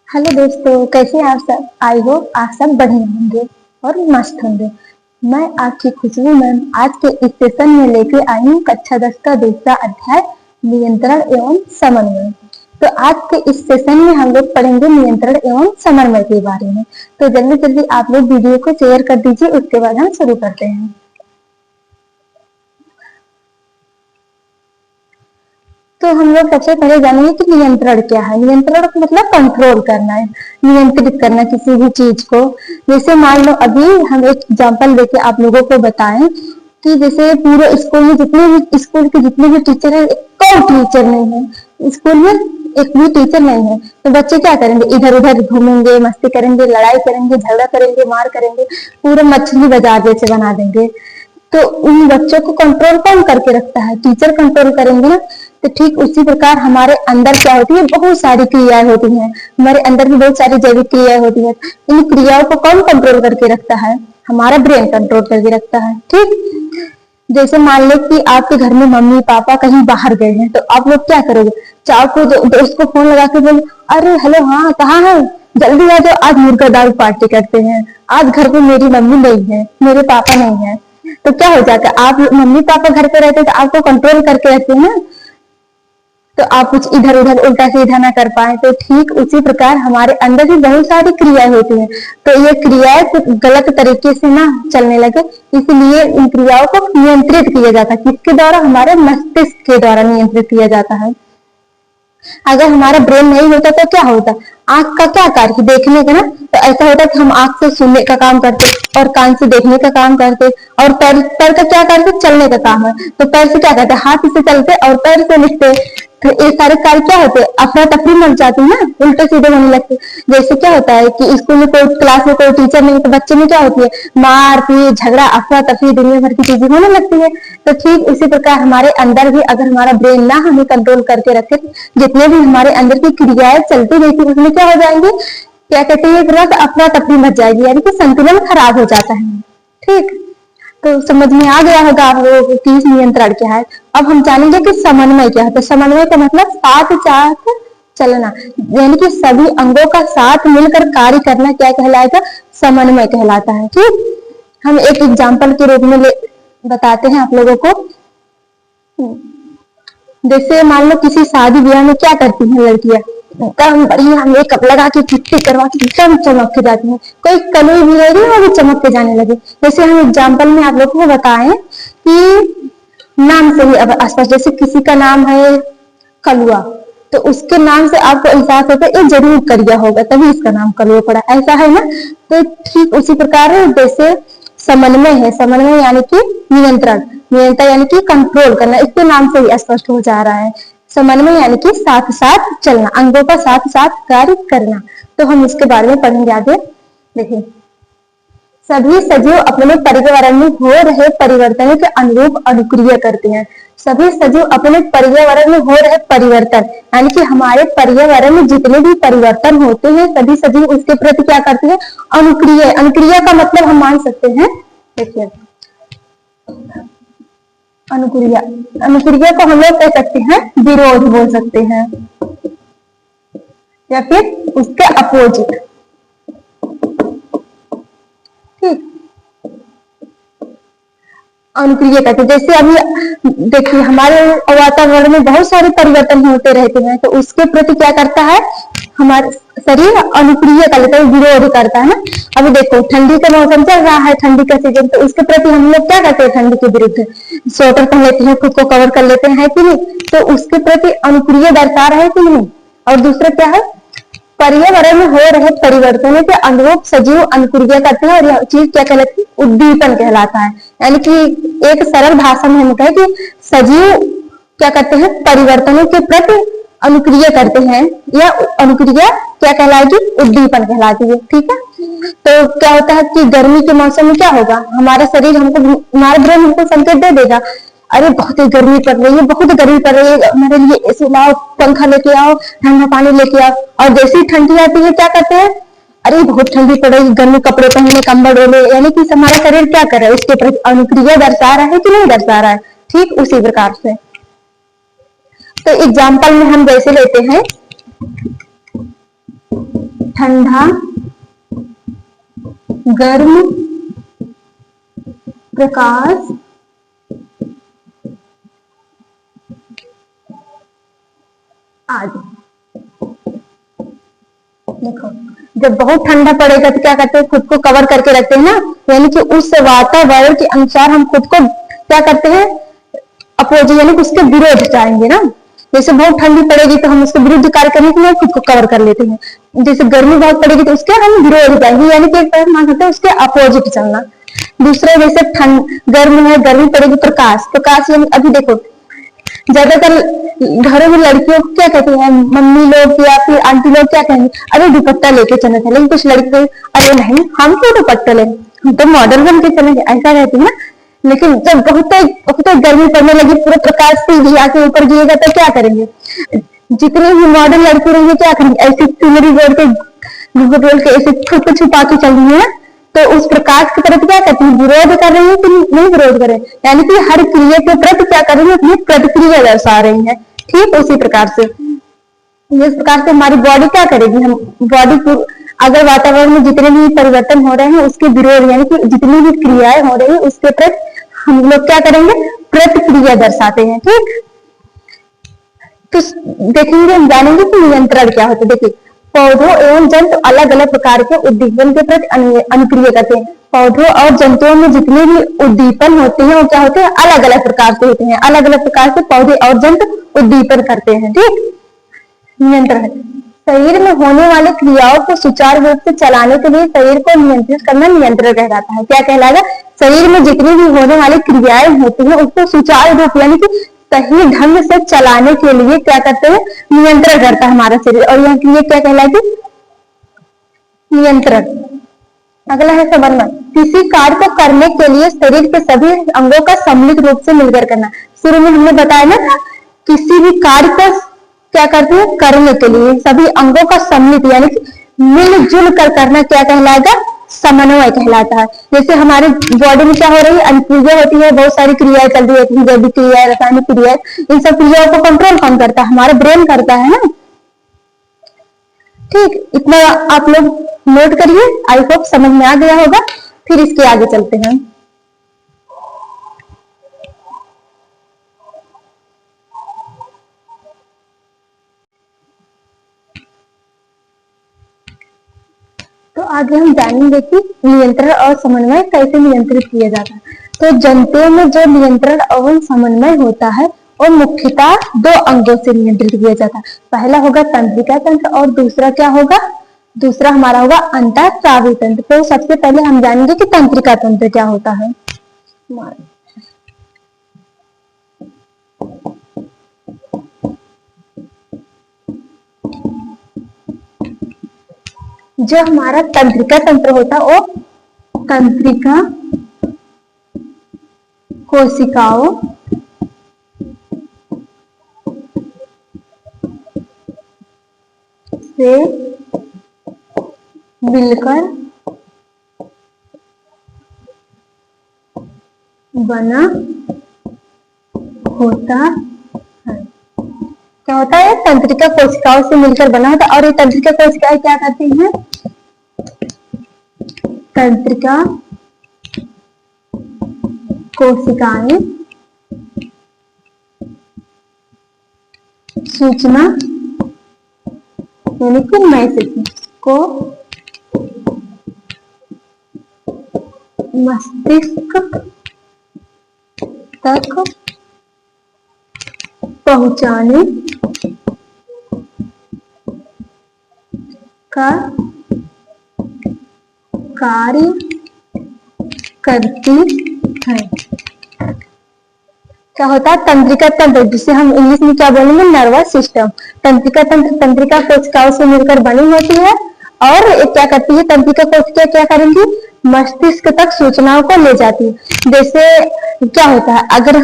Hello दोस्तों, कैसे हैं आप सब। आई होप आप सब बढ़िया होंगे और मस्त होंगे। मैं आपकी खुशबू मैम आज के इस सेशन में लेके आई हूँ कक्षा 10 का दूसरा अध्याय नियंत्रण एवं समन्वय। तो आज के इस सेशन में हम लोग पढ़ेंगे नियंत्रण एवं समन्वय के बारे में। तो जल्दी जल्दी आप लोग वीडियो को शेयर कर दीजिए, उसके बाद हम शुरू करते हैं। तो हम लोग सबसे पहले जानेंगे कि नियंत्रण क्या है। नियंत्रण का मतलब कंट्रोल करना है, नियंत्रित करना किसी भी चीज को। जैसे मान लो अभी हम एक एग्जांपल देके आप लोगों को बताएं कि जैसे पूरे स्कूल में जितने भी टीचर है, कोई टीचर नहीं है स्कूल में, एक भी टीचर नहीं है। तो बच्चे क्या करेंगे, इधर उधर घूमेंगे, मस्ती करेंगे, लड़ाई करेंगे, झगड़ा करेंगे, मार करेंगे, पूरे मछली बाजार जैसे बना देंगे। तो उन बच्चों को कंट्रोल कौन करके रखता है, टीचर कंट्रोल करेंगे ना। तो ठीक उसी प्रकार हमारे अंदर क्या होती है, बहुत सारी क्रियाएं होती हैं। हमारे अंदर भी बहुत सारी जैविक क्रियाएं होती है। इन क्रियाओं को कौन कंट्रोल करके रखता है, हमारा ब्रेन कंट्रोल करके रखता है। ठीक, जैसे मान लो कि आपके घर में मम्मी पापा कहीं बाहर गए हैं, तो आप लोग क्या करोगे, चाहो को दोस्त को फोन लगा के बोलो, अरे हेलो, हाँ कहाँ है, जल्दी आ जाओ, आज मुर्गा दाल पार्टी करते हैं, आज घर पे मेरी मम्मी नहीं है, मेरे पापा नहीं है। तो क्या हो जाता है, आप मम्मी पापा घर पे रहते तो आपको कंट्रोल करके रखते हैं ना, तो आप कुछ इधर उधर उल्टा सीधा ना कर पाए। तो ठीक उसी प्रकार हमारे अंदर भी बहुत सारी क्रियाएं होती हैं। तो ये क्रियाएं कुछ गलत तरीके से ना चलने लगे, इसलिए इन क्रियाओं को नियंत्रित किया जाता है। किसके द्वारा, हमारे मस्तिष्क के द्वारा नियंत्रित किया जाता है। अगर हमारा ब्रेन नहीं होता तो क्या होता, आंख का क्या कार्य, देखने का ना। तो ऐसा होता कि हम आंख से सुनने का काम करते और कान से देखने का काम करते, और पैर पैर का क्या करते, चलने का काम है। तो पैर से क्या करते, हाथ से चलते और पैर से लिखते। तो ये सारे कार्य क्या होते, अफरा तफरी मच जाती है ना, उल्टे सीधे होने लगते। जैसे क्या होता है कि स्कूल में कोई क्लास में कोई टीचर नहीं, तो बच्चे में क्या होती है, मार पीट झगड़ा अफरा तफरी दुनिया भर की चीजें होने लगती है। तो ठीक उसी प्रकार हमारे अंदर भी अगर हमारा ब्रेन ना हमें कंट्रोल करके रखे, जितने भी हमारे अंदर की क्रियाएं चलती रहती उसमें क्या हो जाएंगे, क्या कहते हैं, पूरा अफरा तफरी मच जाएगी, यानी कि संतुलन खराब हो जाता है। ठीक, तो समझ में आ गया होगा आप लोगों को कि नियंत्रण क्या है। अब हम जानेंगे कि समन्वय क्या है। तो समन्वय का मतलब साथ साथ चलना, यानी कि सभी अंगों का साथ मिलकर कार्य करना क्या कहलाएगा, समन्वय कहलाता है। ठीक, हम एक एग्जाम्पल के रूप में बताते हैं आप लोगों को। जैसे मान लो किसी शादी ब्याह में क्या करती हैं लड़कियां, एकदम बढ़िया मेकअप लगा के छुट्टी करवा के एकदम चमक के जाती हैं। कोई कलर भी रहेगी वो भी चमक के जाने लगे। जैसे हम एग्जाम्पल में आप लोगों को बताएं कि नाम से ही अब आसपास, जैसे किसी का नाम है कलुआ, तो उसके नाम से आपको एहसास होता है ये जरूर करिया होगा, तभी इसका नाम कलुआ पड़ा, ऐसा है ना। तो ठीक उसी प्रकार जैसे समन्वय है, समन्वय यानी कि नियंत्रण, नियंत्रण यानी कि कंट्रोल करना, इसके नाम से ही स्पष्ट हो जा रहा है। समन्वय यानी कि साथ साथ चलना, अंगों का साथ साथ कार्य करना। तो हम इसके बारे में पढ़ेंगे आगे। देखिए, सभी सजीव अपने पर्यावरण में हो रहे परिवर्तनों के अनुरूप अनुक्रिया करते हैं। सभी सजीव अपने पर्यावरण में हो रहे परिवर्तन, यानी कि हमारे पर्यावरण में जितने भी परिवर्तन होते हैं सभी सजीव उसके प्रति क्या करते हैं, अनुक्रिया। अनुक्रिया का मतलब हम मान सकते हैं, देखिए अनुक्रिया, अनुक्रिया को हम लोग कह सकते हैं विरोध बोल सकते हैं, या फिर उसके अपोजिट। ठीक, अनुक्रिया कहते हैं। जैसे अभी देखिए हमारे वातावरण में बहुत सारे परिवर्तन होते रहते हैं, तो उसके प्रति क्या करता है, हमारे शरीर अनुक्रिया कर लेता है, विरोध करता है ना। अभी देखो ठंडी का मौसम चल रहा है, ठंडी का सीजन, तो उसके प्रति हम लोग क्या करते हैं, ठंडी के विरुद्ध स्वेटर पहन लेते हैं, खुद को कवर कर लेते हैं, है कि नहीं। तो उसके प्रति अनुक्रिया दर्शा रहे हैं कि नहीं। और दूसरा क्या है, पर्यावरण में हो रहे परिवर्तनों के अनुरूप सजीव अनुक्रिया करते हैं, और यह चीज क्या कहलाती है, उद्दीपन कहलाता है। यानी कि एक सरल भाषा में हम कहें कि सजीव क्या करते हैं, परिवर्तनों के प्रति अनुक्रिया करते हैं, या अनुक्रिया क्या कहलाएगी, उद्दीपन कहलाती है। ठीक है, तो क्या होता है कि गर्मी के मौसम में क्या होगा, हमारा शरीर हमको, हमारा ब्रेन हमको संकेत दे देगा, अरे बहुत ही गर्मी पड़ रही है, बहुत गर्मी पड़ रही है, मेरे लिए एसी लाओ, पंखा लेके आओ, ठंडा पानी लेके आओ। और जैसे ही ठंडी आती है क्या करते हैं, अरे बहुत ठंडी पड़ रही है, गर्म कपड़े पहने, कंबल ओढ़े। यानी कि हमारा शरीर क्या कर रहा है, उसके प्रति अनुक्रिया दर्शा रहा है कि नहीं दर्शा रहा है। ठीक उसी प्रकार से, तो एग्जाम्पल में हम जैसे लेते हैं, ठंडा, गर्म, प्रकाश आदि। देखो, जब बहुत ठंडा पड़ेगा तो क्या करते हैं, खुद को कवर करके रखते हैं ना, यानी कि उस वातावरण के अनुसार हम खुद को क्या करते हैं, अपोजिट यानी कि उसके विरोध चाहेंगे ना। जैसे बहुत ठंडी पड़ेगी तो हम उसके विरुद्ध कार्य करने के लिए खुद को कवर कर लेते हैं। जैसे गर्मी बहुत पड़ेगी तो उसके हम विरोध जाएंगे, यानी कि एक तरह मान सकते हैं उसके अपोजिट चलना। दूसरा, जैसे गर्म है, गर्मी पड़ेगी, प्रकाश, प्रकाश यानी अभी देखो ज्यादातर घरों में लड़कियों को क्या कहते हैं, मम्मी लोग या फिर आंटी लोग क्या कहेंगे, अरे दुपट्टा लेके चलना था। लेकिन कुछ लड़के, अरे नहीं हम क्यों दुपट्टा लें, हम तो मॉडल बन के चलेंगे, ऐसा कहती है ना। लेकिन जब बहुत गर्मी पड़ने लगी, पूरे प्रकाश से आके ऊपर गिरेगा तो क्या करेंगे, जितने भी मॉडल लड़के रहेंगे क्या करेंगे, ऐसे चुनरी बोल के घूंघट बोल के ऐसे खुद को छुपा के चल रही है ना। तो उस प्रकाश की तरफ क्या करती है, विरोध कर रही है कि नहीं विरोध कर रहे, यानी कि हर क्रिया के प्रति क्या कर रही है, अपनी प्रतिक्रिया दर्शा रही है। ठीक उसी प्रकार से जिस प्रकार से हमारी बॉडी क्या करेगी, हम बॉडी अगर वातावरण में जितने भी परिवर्तन हो रहे हैं उसके विरोध यानी कि जितनी भी क्रियाएं हो रही है उसके प्रति हम लोग क्या करेंगे, प्रतिक्रिया दर्शाते हैं। ठीक, तो देखेंगे, हम जानेंगे कि नियंत्रण क्या होता है। देखिए, पौधों एवं जंतु अलग अलग प्रकार के उद्दीपन के प्रति अनुक्रिया करते हैं। पौधों और जंतुओं में जितने भी उद्दीपन होते हैं वो क्या होते हैं, अलग अलग प्रकार से होते हैं। अलग अलग प्रकार से पौधे और जंतु उद्दीपन करते हैं। ठीक, नियंत्रण, शरीर में होने वाली क्रियाओं को सुचारू रूप से चलाने के लिए शरीर को नियंत्रित करना नियंत्रण कहलाता है। क्या कहलाएगा, शरीर में जितनी भी होने वाली क्रियाएं होती हैं उसको सुचारू रूप यानी कि सही ढंग से चलाने के लिए क्या करते हैं, नियंत्रण करता है हमारा शरीर। और यह क्रिया क्या कहलाती, नियंत्रण। अगला है समन्वय, किसी कार्य को करने के लिए शरीर के सभी अंगों का सम्मिलित रूप से मिलकर करना। शुरू में हमने बताया ना, किसी भी कार्य को क्या करते हैं, करने के लिए सभी अंगों का सम्मिलित यानी कि मिलजुल कर करना क्या कहलाएगा, समन्वय कहलाता है। जैसे हमारे बॉडी में क्या हो रही है, अनुक्रिया होती है, बहुत सारी क्रियाएं चल रही होती है, जैविक क्रिया, रासायनिक क्रिया, इन सब क्रियाओं को कंट्रोल कौन करता है, हमारा ब्रेन करता है ना। ठीक, इतना आप लोग नोट करिए, आई होप समझ में आ गया होगा। फिर इसके आगे चलते हैं। तो आगे हम जानेंगे कि नियंत्रण और समन्वय कैसे नियंत्रित किया जाता है। तो जंतुओं में जो नियंत्रण और समन्वय होता है और मुख्यतः दो अंगों से नियंत्रित किया जाता है। पहला होगा तंत्रिका तंत्र और दूसरा क्या होगा, दूसरा हमारा होगा अंतःस्रावी तंत्र। तो सबसे पहले हम जानेंगे कि तंत्रिका तंत्र क्या होता है। जो हमारा तंत्रिका तंत्र होता है वो तंत्रिका कोशिकाओं से मिलकर बना होता है। क्या होता है, तंत्रिका कोशिकाओं से मिलकर बना होता है। और ये तंत्रिका कोशिकाएं क्या करती हैं, तंत्रिका कोशिकाएं सूचना यानी कि मैसेज को मस्तिष्क तक पहुंचाने का कार्य करती है। क्या होता है, तंत्रिका तंत्र, जिसे हम इंग्लिश में क्या बोलेंगे, नर्वस सिस्टम। तंत्रिका तंत्र तंत्रिका कोशिकाओं से मिलकर बनी होती है और क्या करती है, तंत्रिका कोशिका क्या करेंगी, मस्तिष्क तक सूचनाओं को ले जाती है। जैसे क्या होता है, अगर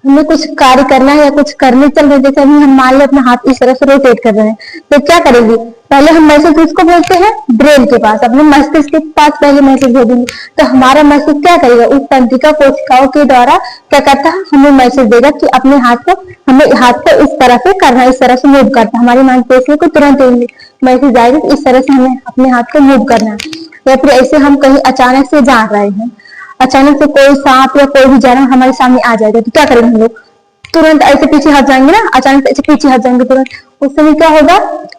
हमें कुछ कार्य करना है या कुछ करने चल रहे, जैसे अभी हम मान लो अपना हाथ इस तरह से रोटेट कर रहे हैं, तो क्या करेगी, पहले हम मैसेज किसको भेजते हैं, ब्रेन के पास, अपने मस्तिष्क के पास पहले मैसेज भेजेंगे। तो हमारा मस्तिष्क क्या करेगा, उस तंत्रिका कोशिकाओं के द्वारा क्या करता है, हमें मैसेज देगा कि अपने हाथ को, हमें हाथ को इस तरह से करना है, इस तरह से मूव करता है। हमारी मांसपेशियों को तुरंत मैसेज आएगा कि इस तरह से हमें अपने हाथ को मूव करना है। या फिर ऐसे हम कहीं अचानक से जा रहे हैं, अचानक से कोई सांप या कोई भी जानवर हमारे सामने आ जाएगा, तो क्या करेंगे हम लोग, तुरंत ऐसे पीछे हट जाएंगे ना, अचानक से ऐसे पीछे हट जाएंगे तुरंत। उस समय क्या होगा,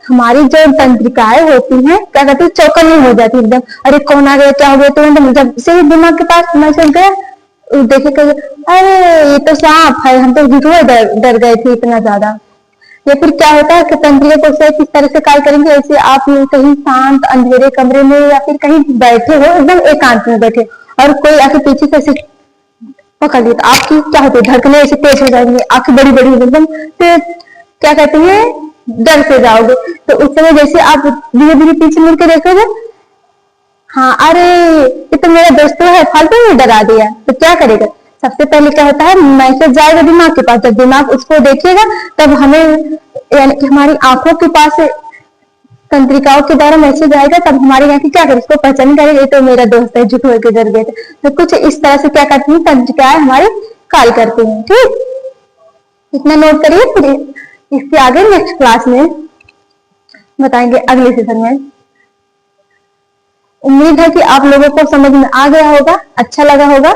हमारी जो तंत्रिकाएं होती हैं क्या कहते हैं, चौकन्नी हो जाती है एकदम, अरे कौन आ गया, क्या हो गया, तुरंत जब से दिमाग के पास मैसेज गया देखे कहे अरे ये तो सांप है, हम तो डर गए थे इतना ज्यादा। या फिर क्या होता है कि तंत्रिका कोशिकाएं किस तरह से कार्य करेंगे, ऐसे आप कहीं शांत अंधेरे कमरे में या फिर कहीं बैठे हो, एकदम एकांत में बैठे, और कोई आके पीछे से ऐसे पकड़ लिया, तो आपकी क्या होती है, धड़कने ऐसे तेज हो जाएंगी, आंखें बड़ी बड़ी एकदम, फिर क्या कहते हैं, डर से जाओगे। तो उस समय जैसे आप धीरे धीरे पीछे मुड़ के देखोगे, हाँ अरे ये तो मेरा दोस्त है, फालतू में डरा दिया, तो क्या करेगा, सबसे पहले क्या होता है, मैसेज जाएगा दिमाग के पास, जब दिमाग उसको देखेगा तब हमें, यानी कि हमारी आंखों के पास तंत्रिकाओं के द्वारा मैसेज आएगा, तब हमारे यहाँ की क्या करें, उसको पहचान करेंगे, ये तो मेरा दोस्त है, झूठ होकर डर गए थे। तो कुछ इस तरह से क्या करती है तंत्रिकाएं हमारे कार्य करती हैं। ठीक, इतना नोट करिए, फिर इसके आगे नेक्स्ट क्लास में बताएंगे अगले सेशन में। उम्मीद है कि आप लोगों को समझ में आ गया होगा, अच्छा लगा होगा।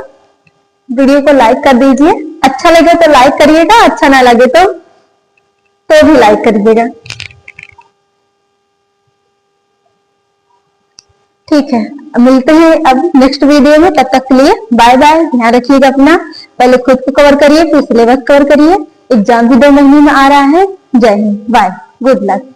वीडियो को लाइक कर दीजिए, अच्छा लगे तो लाइक करिएगा, अच्छा ना लगे तो भी लाइक करिएगा। ठीक है, मिलते हैं अब नेक्स्ट वीडियो में, तब तक के लिए बाय बाय, ध्यान रखिएगा अपना, पहले खुद को कवर करिए, फिर सिलेबस कवर करिए, एग्जाम भी 2 महीने में आ रहा है। जय हिंद, बाय, गुड लक।